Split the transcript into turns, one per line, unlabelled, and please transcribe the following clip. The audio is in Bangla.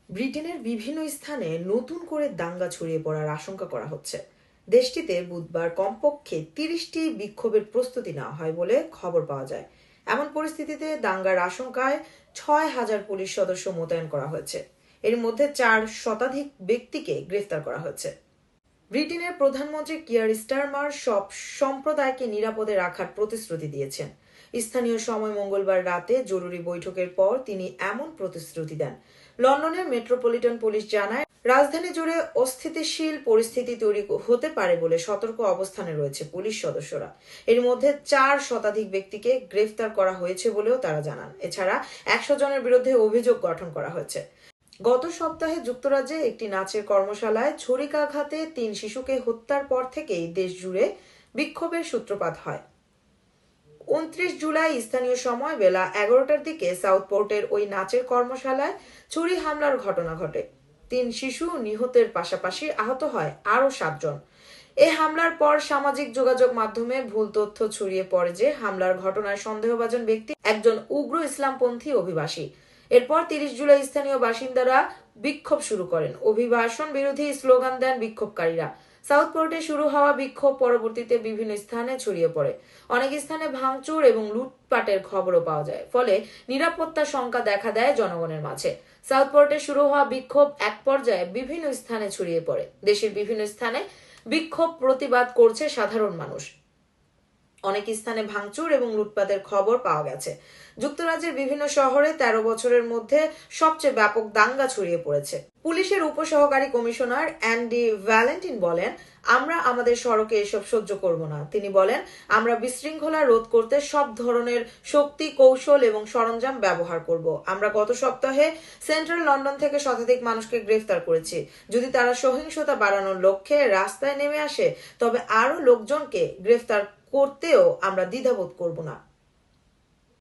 ব্রিটেনের বিভিন্ন স্থানে নতুন করে দাঙ্গা ছড়িয়ে পড়ার আশঙ্কা করা হচ্ছে। দেশটিতে বুধবার কমপক্ষে ৩০টি বিক্ষোভের প্রস্তুতি নেওয়া হয় বলে খবর পাওয়া যায়। এমন পরিস্থিতিতে দাঙ্গার আশঙ্কায় ৬,০০০ পুলিশ সদস্য মোতায়েন করা হয়েছে। এর মধ্যে ৪ শতাধিক ব্যক্তিকে গ্রেফতার করা হয়েছে। ব্রিটেনের প্রধানমন্ত্রী কিয়ার স্টারমার সব সম্প্রদায়কে নিরাপদে রাখার প্রতিশ্রুতি দিয়েছেন। স্থানীয় সময় মঙ্গলবার রাতে জরুরি বৈঠকের পর তিনি এমন প্রতিশ্রুতি দেন। লন্ডনের মেট্রোপলিটন পুলিশ জানায়, রাজধানী জুড়ে অস্থিতিশীল পরিস্থিতি তৈরি হতে পারে বলে সতর্ক অবস্থানে রয়েছে পুলিশ সদস্যরা। এর মধ্যে ৪ শতাধিক ব্যক্তিকে গ্রেফতার করা হয়েছে বলেও তারা জানান। এছাড়া ১০০ জনের বিরুদ্ধে অভিযোগ গঠন করা হয়েছে। গত সপ্তাহে যুক্তরাজ্যে একটি নাচের কর্মশালায় ছুরিকাঘাতে ৩ শিশুকে হত্যার পর থেকেই দেশ জুড়ে বিক্ষোভের সূত্রপাত হয়। ২৯ জুলাই স্থানীয় সময় বেলা ১১টার দিকে সাউথপোর্টের ওই নাচের কর্মশালায় ছুরি হামলার ঘটনা ঘটে। ৩ শিশু নিহতের পাশাপাশি আহত হয় আরও ৭ জন। এ হামলার পর সামাজিক যোগাযোগ মাধ্যমে ভুল তথ্য ছড়িয়ে পড়ে যে হামলার ঘটনায় সন্দেহভাজন ব্যক্তি একজন উগ্র ইসলামপন্থী অভিবাসী। এরপর ৩০ জুলাই স্থানীয় বাসিন্দারা বিক্ষোভ শুরু করেন। অভিবাসন বিরোধী স্লোগান দেন বিক্ষোভকারীরা। সাউথপোর্টে শুরু হওয়া বিক্ষোভ পরবর্তীতে বিভিন্ন স্থানে ছড়িয়ে পড়ে। অনেক স্থানে ভাঙচুর এবং লুটপাটের খবরও পাওয়া যায়, ফলে নিরাপত্তার শঙ্কা দেখা দেয় জনগণের মাঝে। সাউথপোর্টে শুরু হওয়া বিক্ষোভ এক পর্যায়ে বিভিন্ন স্থানে ছড়িয়ে পড়ে। দেশের বিভিন্ন স্থানে বিক্ষোভ প্রতিবাদ করছে সাধারণ মানুষ। অনেক স্থানে ভাঙচুর এবং লুটপাটের খবর পাওয়া গেছে। যুক্তরাজ্যের বিভিন্ন শহরে ১৩ বছরের মধ্যে সবচেয়ে ব্যাপক দাঙ্গা ছড়িয়ে পড়েছে। পুলিশের উপসহকারী কমিশনার অ্যান্ডি ভ্যালেন্টিন বলেন, আমরা আমাদের সড়কে এসব সহ্য করব না। তিনি বলেন, আমরা বিশৃঙ্খলা রোধ করতে সব ধরনের শক্তি, কৌশল এবং সরঞ্জাম ব্যবহার করব। আমরা গত সপ্তাহে সেন্ট্রাল লন্ডন থেকে শতাধিক মানুষকে গ্রেফতার করেছি। যদি তারা সহিংসতা বাড়ানোর লক্ষ্যে রাস্তায় নেমে আসে, তবে আরও লোকজনকে গ্রেফতার করতেও আমরা দ্বিধাবোধ করব না।